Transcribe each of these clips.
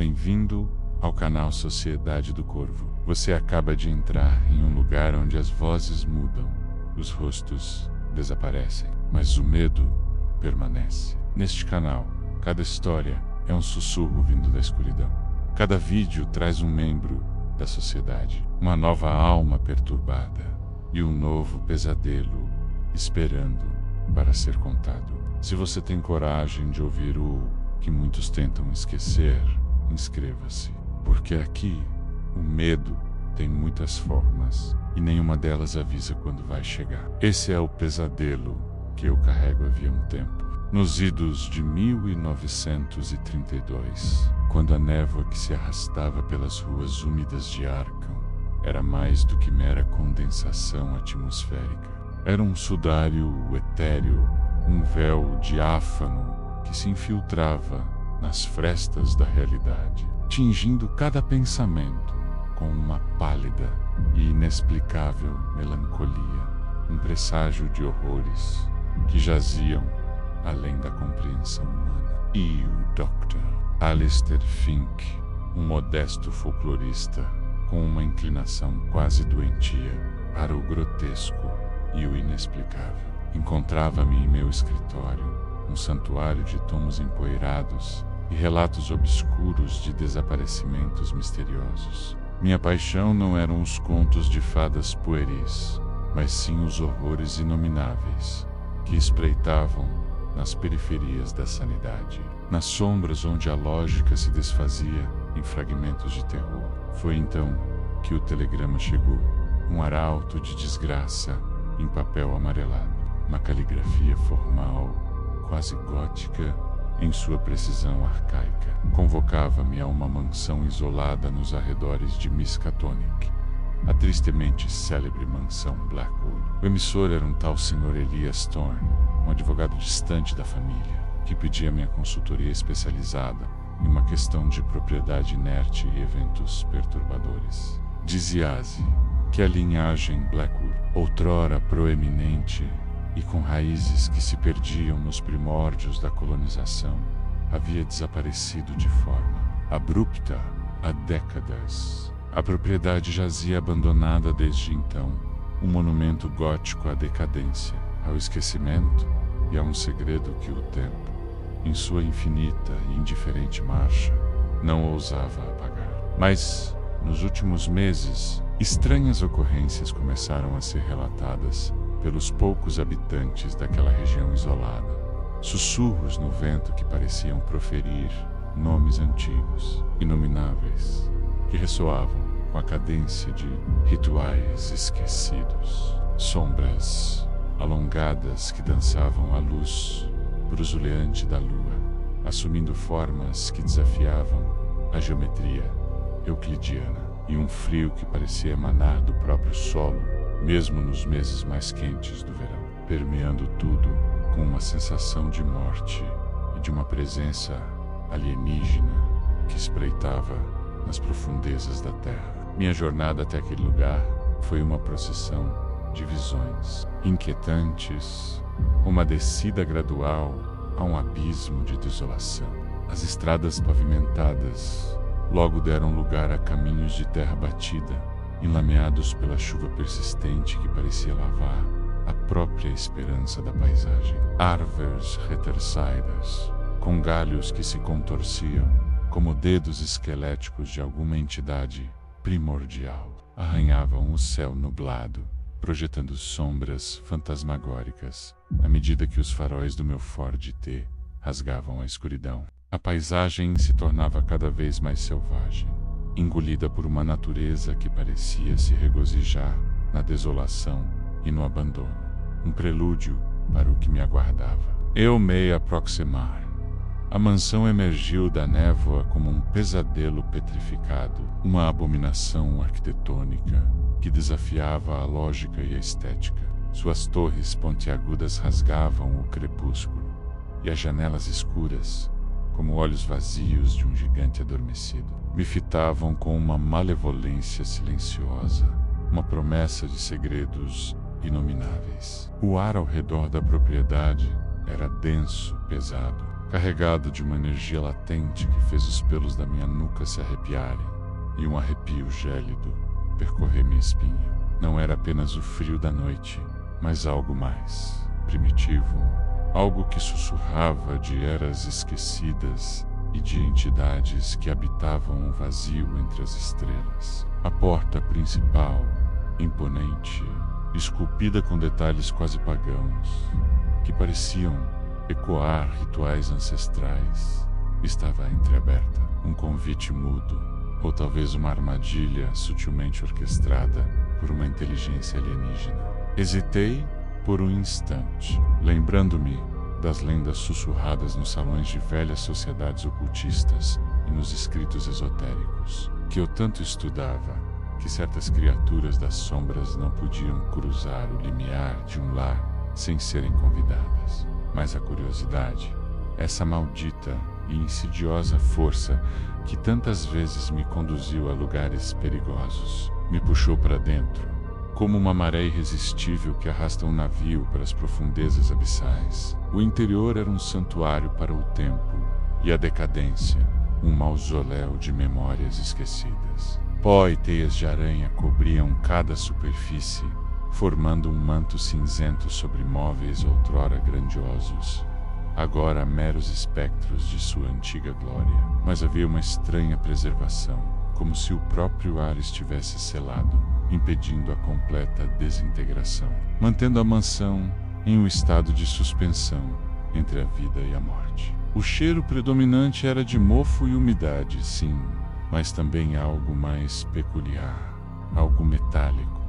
Bem-vindo ao canal Sociedade do Corvo. Você acaba de entrar em um lugar onde as vozes mudam, os rostos desaparecem, mas o medo permanece. Neste canal, cada história é um sussurro vindo da escuridão. Cada vídeo traz um membro da sociedade, uma nova alma perturbada e um novo pesadelo esperando para ser contado. Se você tem coragem de ouvir o que muitos tentam esquecer, inscreva-se, porque aqui o medo tem muitas formas e nenhuma delas avisa quando vai chegar. Esse é o pesadelo que eu carrego havia um tempo. Nos idos de 1932, quando a névoa que se arrastava pelas ruas úmidas de Arkham era mais do que mera condensação atmosférica. Era um sudário etéreo, um véu diáfano que se infiltrava nas frestas da realidade, tingindo cada pensamento com uma pálida e inexplicável melancolia, um presságio de horrores que jaziam além da compreensão humana. E o Dr. Alistair Fink, um modesto folclorista com uma inclinação quase doentia para o grotesco e o inexplicável, encontrava-me em meu escritório, um santuário de tomos empoeirados e relatos obscuros de desaparecimentos misteriosos. Minha paixão não eram os contos de fadas pueris, mas sim os horrores inomináveis que espreitavam nas periferias da sanidade, nas sombras onde a lógica se desfazia em fragmentos de terror. Foi então que o telegrama chegou, um arauto de desgraça em papel amarelado, uma caligrafia formal, quase gótica em sua precisão arcaica. Convocava-me a uma mansão isolada nos arredores de Miskatonic, a tristemente célebre mansão Blackwood. O emissor era um tal Sr. Elias Thorne, um advogado distante da família, que pedia minha consultoria especializada em uma questão de propriedade inerte e eventos perturbadores. Dizia-se que a linhagem Blackwood, outrora proeminente e com raízes que se perdiam nos primórdios da colonização, havia desaparecido de forma abrupta há décadas. A propriedade jazia abandonada desde então, um monumento gótico à decadência, ao esquecimento e a um segredo que o tempo, em sua infinita e indiferente marcha, não ousava apagar. Mas, nos últimos meses, estranhas ocorrências começaram a ser relatadas pelos poucos habitantes daquela região isolada. Sussurros no vento que pareciam proferir nomes antigos, inomináveis, que ressoavam com a cadência de rituais esquecidos. Sombras alongadas que dançavam à luz brusuleante da lua, assumindo formas que desafiavam a geometria euclidiana, e um frio que parecia emanar do próprio solo, mesmo nos meses mais quentes do verão, permeando tudo com uma sensação de morte e de uma presença alienígena que espreitava nas profundezas da terra. Minha jornada até aquele lugar foi uma procissão de visões inquietantes, uma descida gradual a um abismo de desolação. As estradas pavimentadas logo deram lugar a caminhos de terra batida, enlameados pela chuva persistente que parecia lavar a própria esperança da paisagem. Árvores retorcidas, com galhos que se contorciam como dedos esqueléticos de alguma entidade primordial, arranhavam o céu nublado, projetando sombras fantasmagóricas à medida que os faróis do meu Ford T rasgavam a escuridão. A paisagem se tornava cada vez mais selvagem, engolida por uma natureza que parecia se regozijar na desolação e no abandono, um prelúdio para o que me aguardava. Eu me aproximar. A mansão emergiu da névoa como um pesadelo petrificado, uma abominação arquitetônica que desafiava a lógica e a estética. Suas torres pontiagudas rasgavam o crepúsculo, e as janelas escuras, como olhos vazios de um gigante adormecido, me fitavam com uma malevolência silenciosa, uma promessa de segredos inomináveis. O ar ao redor da propriedade era denso, pesado, carregado de uma energia latente que fez os pelos da minha nuca se arrepiarem e um arrepio gélido percorrer minha espinha. Não era apenas o frio da noite, mas algo mais primitivo, algo que sussurrava de eras esquecidas e de entidades que habitavam o vazio entre as estrelas. A porta principal, imponente, esculpida com detalhes quase pagãos, que pareciam ecoar rituais ancestrais, estava entreaberta. Um convite mudo, ou talvez uma armadilha sutilmente orquestrada por uma inteligência alienígena. Hesitei por um instante, lembrando-me das lendas sussurradas nos salões de velhas sociedades ocultistas e nos escritos esotéricos, que eu tanto estudava, que certas criaturas das sombras não podiam cruzar o limiar de um lar sem serem convidadas. Mas a curiosidade, essa maldita e insidiosa força que tantas vezes me conduziu a lugares perigosos, me puxou para dentro, como uma maré irresistível que arrasta um navio para as profundezas abissais. O interior era um santuário para o tempo e a decadência, um mausoléu de memórias esquecidas. Pó e teias de aranha cobriam cada superfície, formando um manto cinzento sobre móveis outrora grandiosos, agora meros espectros de sua antiga glória. Mas havia uma estranha preservação, como se o próprio ar estivesse selado, impedindo a completa desintegração, mantendo a mansão em um estado de suspensão entre a vida e a morte. O cheiro predominante era de mofo e umidade, sim, mas também algo mais peculiar, algo metálico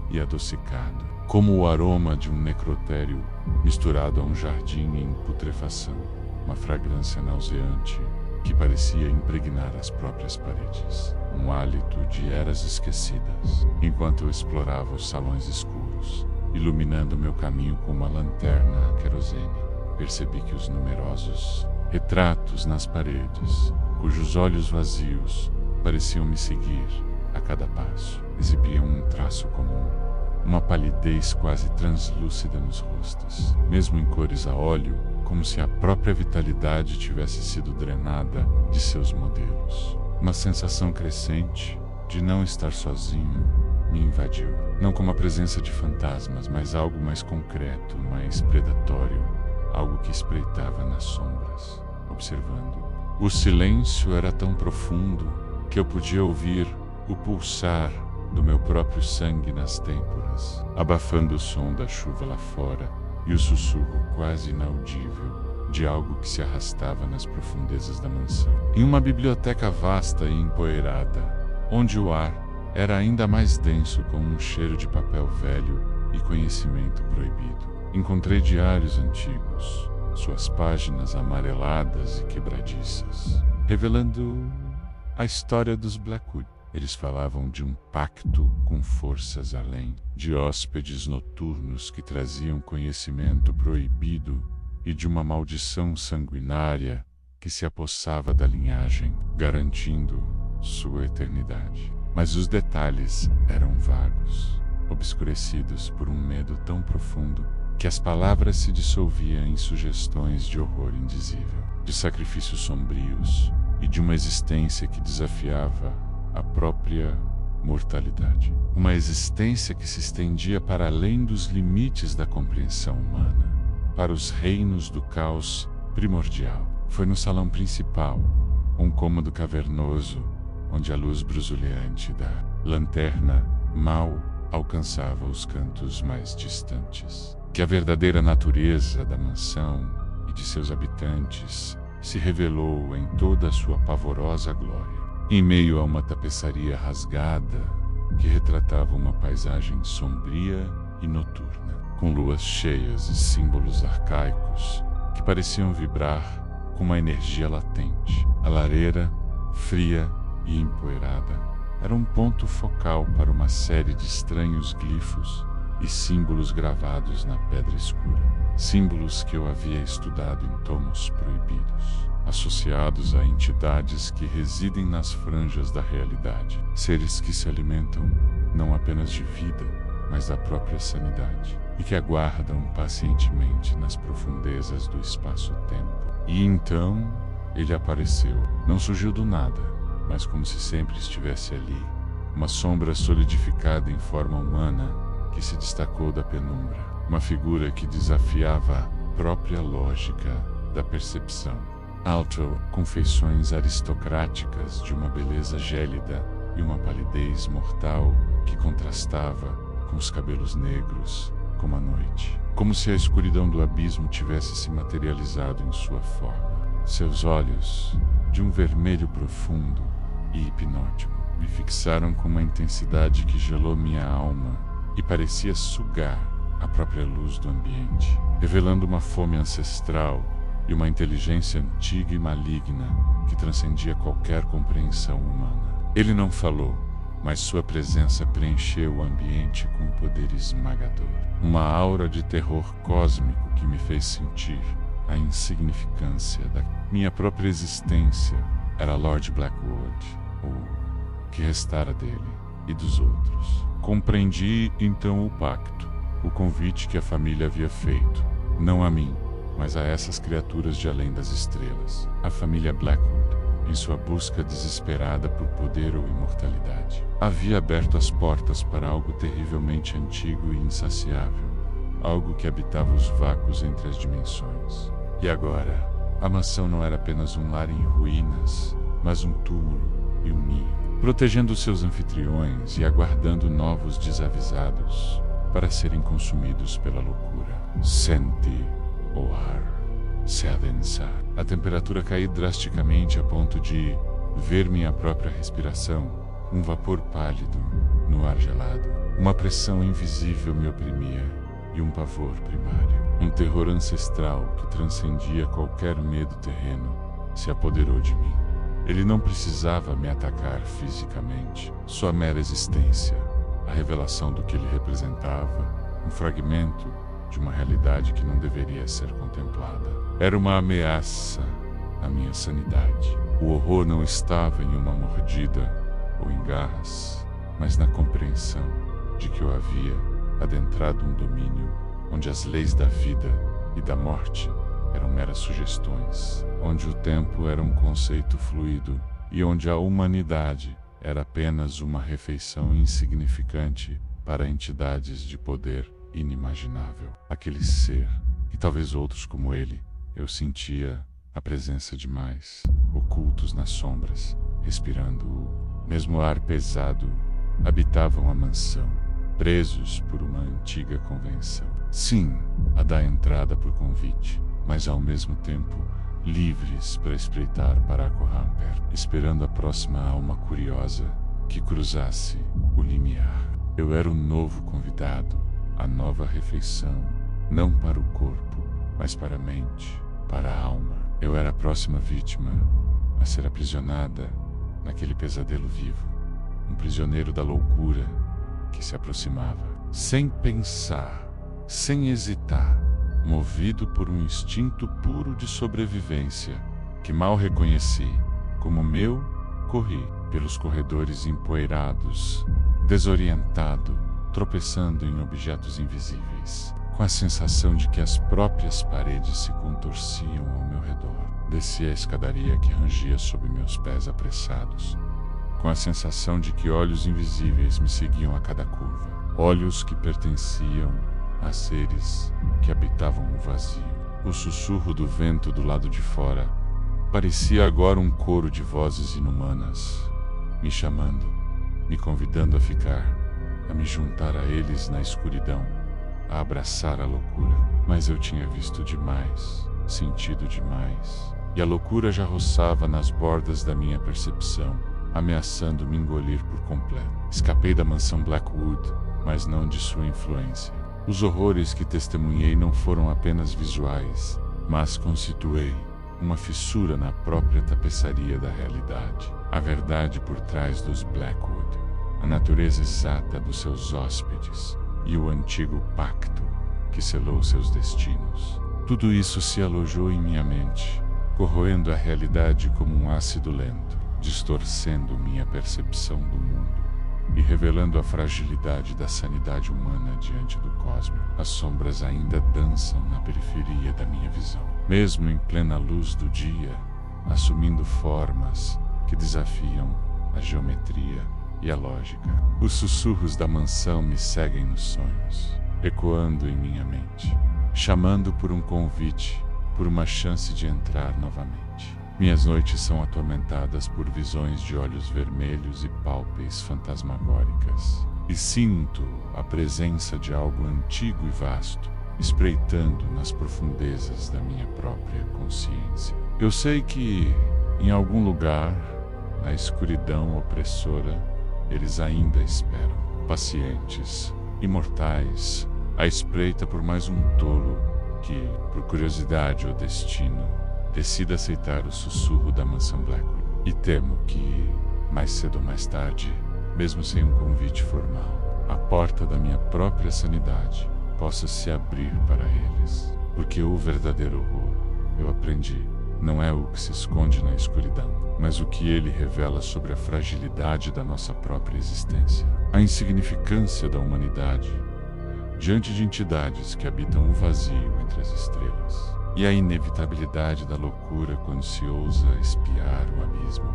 e adocicado, como o aroma de um necrotério misturado a um jardim em putrefação, uma fragrância nauseante que parecia impregnar as próprias paredes, um hálito de eras esquecidas. Enquanto eu explorava os salões escuros, iluminando meu caminho com uma lanterna a querosene, percebi que os numerosos retratos nas paredes, cujos olhos vazios pareciam me seguir a cada passo, exibiam um traço comum, uma palidez quase translúcida nos rostos, mesmo em cores a óleo, como se a própria vitalidade tivesse sido drenada de seus modelos. Uma sensação crescente de não estar sozinho me invadiu, não como a presença de fantasmas, mas algo mais concreto, mais predatório, algo que espreitava nas sombras, observando. O silêncio era tão profundo que eu podia ouvir o pulsar do meu próprio sangue nas têmporas, abafando o som da chuva lá fora e o sussurro quase inaudível de algo que se arrastava nas profundezas da mansão. Em uma biblioteca vasta e empoeirada, onde o ar era ainda mais denso como um cheiro de papel velho e conhecimento proibido, encontrei diários antigos, suas páginas amareladas e quebradiças, revelando a história dos Blackwood. Eles falavam de um pacto com forças além, de hóspedes noturnos que traziam conhecimento proibido e de uma maldição sanguinária que se apossava da linhagem, garantindo sua eternidade. Mas os detalhes eram vagos, obscurecidos por um medo tão profundo que as palavras se dissolviam em sugestões de horror indizível, de sacrifícios sombrios e de uma existência que desafiava a própria mortalidade. Uma existência que se estendia para além dos limites da compreensão humana, para os reinos do caos primordial. Foi no salão principal, um cômodo cavernoso, onde a luz brusuleante da lanterna mal alcançava os cantos mais distantes, que a verdadeira natureza da mansão e de seus habitantes se revelou em toda a sua pavorosa glória. Em meio a uma tapeçaria rasgada que retratava uma paisagem sombria e noturna, com luas cheias e símbolos arcaicos que pareciam vibrar com uma energia latente. A lareira, fria e empoeirada, era um ponto focal para uma série de estranhos glifos e símbolos gravados na pedra escura, símbolos que eu havia estudado em tomos proibidos, associados a entidades que residem nas franjas da realidade, seres que se alimentam não apenas de vida, mas da própria sanidade, e que aguardam pacientemente nas profundezas do espaço-tempo, E então ele apareceu. Não surgiu do nada, mas como se sempre estivesse ali. Uma sombra solidificada em forma humana que se destacou da penumbra. Uma figura que desafiava a própria lógica da percepção. Alto, com feições aristocráticas de uma beleza gélida e uma palidez mortal que contrastava com os cabelos negros como a noite. Como se a escuridão do abismo tivesse se materializado em sua forma. Seus olhos, de um vermelho profundo e hipnótico, me fixaram com uma intensidade que gelou minha alma e parecia sugar a própria luz do ambiente, revelando uma fome ancestral e uma inteligência antiga e maligna que transcendia qualquer compreensão humana. Ele não falou, mas sua presença preencheu o ambiente com um poder esmagador. Uma aura de terror cósmico que me fez sentir a insignificância da minha própria existência. Era Lord Blackwood, o que restara dele e dos outros. Compreendi então o pacto, o convite que a família havia feito, não a mim, mas a essas criaturas de além das estrelas, a família Blackwood, em sua busca desesperada por poder ou imortalidade. Havia aberto as portas para algo terrivelmente antigo e insaciável, algo que habitava os vácuos entre as dimensões. E agora, a mansão não era apenas um lar em ruínas, mas um túmulo e um ninho, protegendo seus anfitriões e aguardando novos desavisados para serem consumidos pela loucura. Senti o ar se adensar. A temperatura caiu drasticamente a ponto de ver minha própria respiração, um vapor pálido no ar gelado. Uma pressão invisível me oprimia e um pavor primário. Um terror ancestral que transcendia qualquer medo terreno se apoderou de mim. Ele não precisava me atacar fisicamente. Sua mera existência, a revelação do que ele representava, um fragmento de uma realidade que não deveria ser contemplada. Era uma ameaça à minha sanidade. O horror não estava em uma mordida ou em garras, mas na compreensão de que eu havia adentrado um domínio onde as leis da vida e da morte eram meras sugestões, onde o tempo era um conceito fluido e onde a humanidade era apenas uma refeição insignificante para entidades de poder inimaginável. Aquele ser, e talvez outros como ele, eu sentia a presença de mais, ocultos nas sombras, respirando o mesmo ar pesado, habitavam a mansão, presos por uma antiga convenção. Sim, a da entrada por convite, mas ao mesmo tempo livres para espreitar para Corramper, esperando a próxima alma curiosa que cruzasse o limiar. Eu era o novo convidado, a nova refeição, não para o corpo, mas para a mente, para a alma. Eu era a próxima vítima a ser aprisionada naquele pesadelo vivo, um prisioneiro da loucura que se aproximava, sem pensar, sem hesitar, movido por um instinto puro de sobrevivência, que mal reconheci como meu. Corri pelos corredores empoeirados, desorientado, tropeçando em objetos invisíveis, com a sensação de que as próprias paredes se contorciam ao meu redor. Desci a escadaria que rangia sob meus pés apressados, com a sensação de que olhos invisíveis me seguiam a cada curva, olhos que pertenciam a seres que habitavam o vazio. O sussurro do vento do lado de fora parecia agora um coro de vozes inumanas, me chamando, me convidando a ficar, a me juntar a eles na escuridão, a abraçar a loucura. Mas eu tinha visto demais, sentido demais, e a loucura já roçava nas bordas da minha percepção, ameaçando me engolir por completo. Escapei da mansão Blackwood, mas não de sua influência. Os horrores que testemunhei não foram apenas visuais, mas constituí uma fissura na própria tapeçaria da realidade. A verdade por trás dos Blackwood, a natureza exata dos seus hóspedes e o antigo pacto que selou seus destinos. Tudo isso se alojou em minha mente, corroendo a realidade como um ácido lento, distorcendo minha percepção do mundo e revelando a fragilidade da sanidade humana diante do cósmico. As sombras ainda dançam na periferia da minha visão, mesmo em plena luz do dia, assumindo formas que desafiam a geometria e a lógica. Os sussurros da mansão me seguem nos sonhos, ecoando em minha mente, chamando por um convite, por uma chance de entrar novamente. Minhas noites são atormentadas por visões de olhos vermelhos e pálpebras fantasmagóricas, e sinto a presença de algo antigo e vasto, espreitando nas profundezas da minha própria consciência. Eu sei que, em algum lugar, na escuridão opressora, eles ainda esperam, pacientes, imortais, à espreita por mais um tolo que, por curiosidade ou destino, decida aceitar o sussurro da mansão Blackwood. E temo que, mais cedo ou mais tarde, mesmo sem um convite formal, a porta da minha própria sanidade possa se abrir para eles. Porque o verdadeiro horror, eu aprendi, não é o que se esconde na escuridão, mas o que ele revela sobre a fragilidade da nossa própria existência, a insignificância da humanidade diante de entidades que habitam o vazio entre as estrelas, e a inevitabilidade da loucura quando se ousa espiar o abismo.